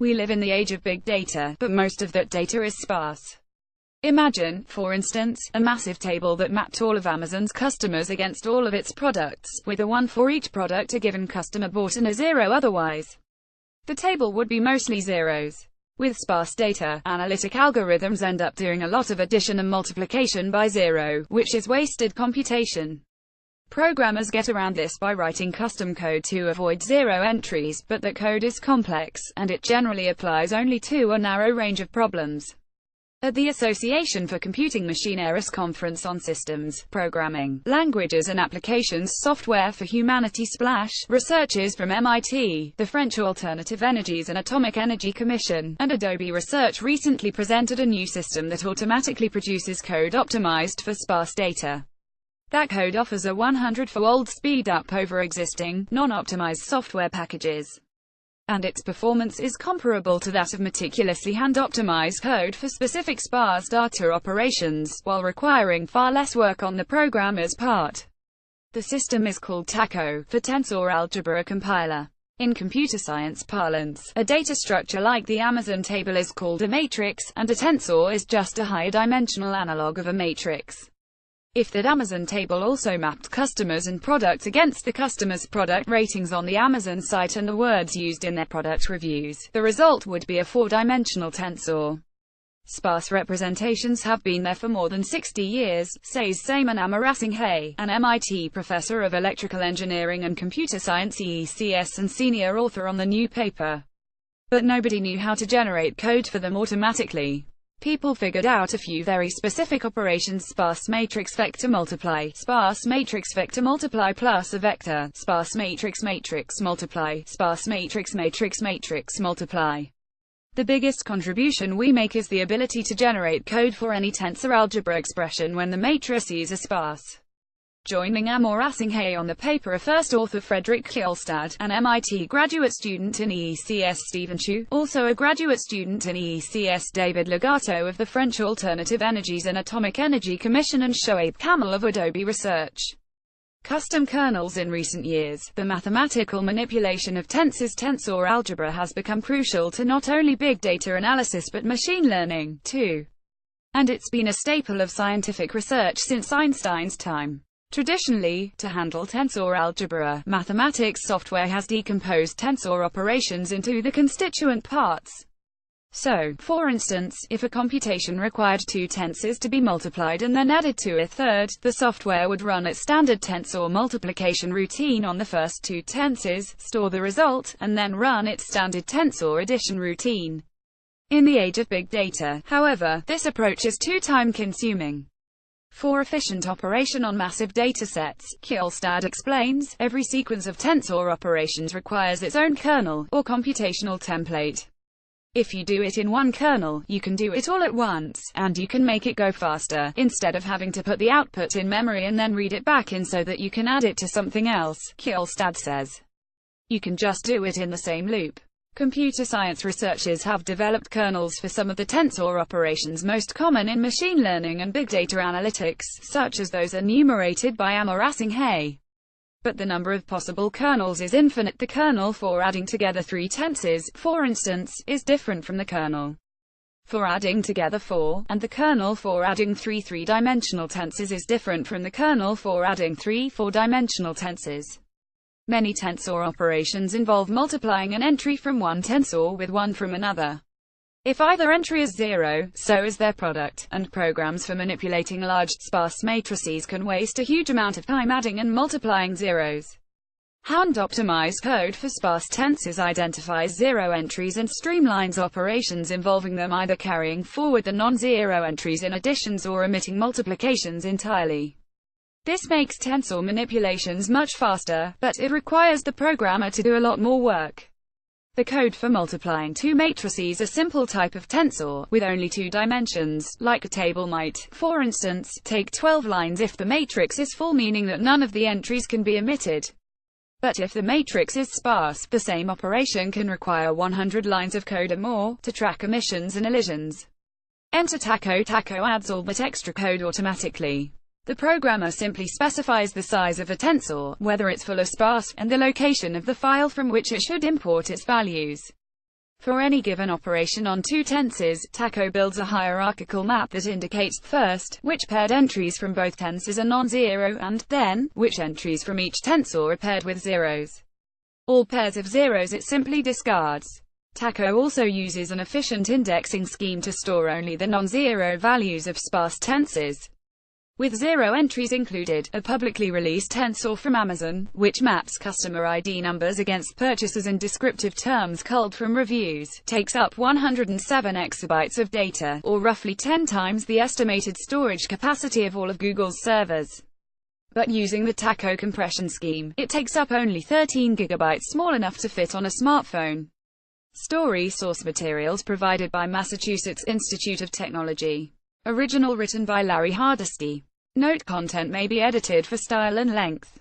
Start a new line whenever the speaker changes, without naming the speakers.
We live in the age of big data, but most of that data is sparse. Imagine, for instance, a massive table that mapped all of Amazon's customers against all of its products, with a 1 for each product a given customer bought and a 0 otherwise. The table would be mostly zeros. With sparse data, analytic algorithms end up doing a lot of addition and multiplication by zero, which is wasted computation. Programmers get around this by writing custom code to avoid zero entries, but that code is complex, and it generally applies only to a narrow range of problems. At the Association for Computing Machine Errors Conference on Systems, Programming, Languages and Applications Software for Humanity Splash, researchers from MIT, the French Alternative Energies and Atomic Energy Commission, and Adobe Research recently presented a new system that automatically produces code optimized for sparse data. That code offers a 100-fold speed-up over existing, non-optimized software packages. And its performance is comparable to that of meticulously hand-optimized code for specific sparse data operations, while requiring far less work on the programmer's part. The system is called TACO, for Tensor Algebra Compiler. In computer science parlance, a data structure like the Amazon table is called a matrix, and a tensor is just a higher-dimensional analog of a matrix. If that Amazon table also mapped customers and products against the customer's product ratings on the Amazon site and the words used in their product reviews, the result would be a 4-dimensional tensor. Sparse representations have been there for more than 60 years, says Simon Amarasinghe, an MIT professor of electrical engineering and computer science EECS and senior author on the new paper. But nobody knew how to generate code for them automatically. People figured out a few very specific operations: sparse matrix vector multiply, sparse matrix vector multiply plus a vector, sparse matrix matrix multiply, sparse matrix matrix matrix multiply. The biggest contribution we make is the ability to generate code for any tensor algebra expression when the matrices are sparse. Joining Amarasinghe on the paper are first author Frederick Kjellstad, an MIT graduate student in EECS Stephen Chu, also a graduate student in EECS David Legato of the French Alternative Energies and Atomic Energy Commission, and Shoaib Kamal of Adobe Research. Custom kernels. In recent years, the mathematical manipulation of tensor algebra has become crucial to not only big data analysis but machine learning, too. And it's been a staple of scientific research since Einstein's time. Traditionally, to handle tensor algebra, mathematics software has decomposed tensor operations into the constituent parts. So, for instance, if a computation required 2 tensors to be multiplied and then added to a third, the software would run its standard tensor multiplication routine on the first 2 tensors, store the result, and then run its standard tensor addition routine. In the age of big data, however, this approach is too time-consuming. For efficient operation on massive datasets, Kjellstad explains, every sequence of tensor operations requires its own kernel, or computational template. If you do it in one kernel, you can do it all at once, and you can make it go faster, instead of having to put the output in memory and then read it back in so that you can add it to something else, Kjellstad says. You can just do it in the same loop. Computer science researchers have developed kernels for some of the tensor operations most common in machine learning and big data analytics, such as those enumerated by Amarasinghe. But the number of possible kernels is infinite. The kernel for adding together 3 tensors, for instance, is different from the kernel for adding together 4, and the kernel for adding 3 3-dimensional tensors is different from the kernel for adding 3 4-dimensional tensors. Many tensor operations involve multiplying an entry from one tensor with one from another. If either entry is 0, so is their product, and programs for manipulating large, sparse matrices can waste a huge amount of time adding and multiplying zeros. Hand-optimized code for sparse tensors identifies zero entries and streamlines operations involving them either carrying forward the non-zero entries in additions or omitting multiplications entirely. This makes tensor manipulations much faster, but it requires the programmer to do a lot more work. The code for multiplying 2 matrices, a simple type of tensor, with only 2 dimensions, like a table might, for instance, take 12 lines if the matrix is full, meaning that none of the entries can be omitted. But if the matrix is sparse, the same operation can require 100 lines of code or more, to track omissions and elisions. Enter TACO. TACO adds all that extra code automatically. The programmer simply specifies the size of a tensor, whether it's full or sparse, and the location of the file from which it should import its values. For any given operation on two tensors, Taco builds a hierarchical map that indicates, first, which paired entries from both tensors are non-zero, and, then, which entries from each tensor are paired with zeros. All pairs of zeros it simply discards. Taco also uses an efficient indexing scheme to store only the non-zero values of sparse tensors, with zero entries included. A publicly released tensor from Amazon, which maps customer ID numbers against purchases and descriptive terms culled from reviews, takes up 107 exabytes of data, or roughly 10 times the estimated storage capacity of all of Google's servers. But using the Taco compression scheme, it takes up only 13 gigabytes, small enough to fit on a smartphone. Story source materials provided by Massachusetts Institute of Technology. Original written by Larry Hardesty. Note: content may be edited for style and length.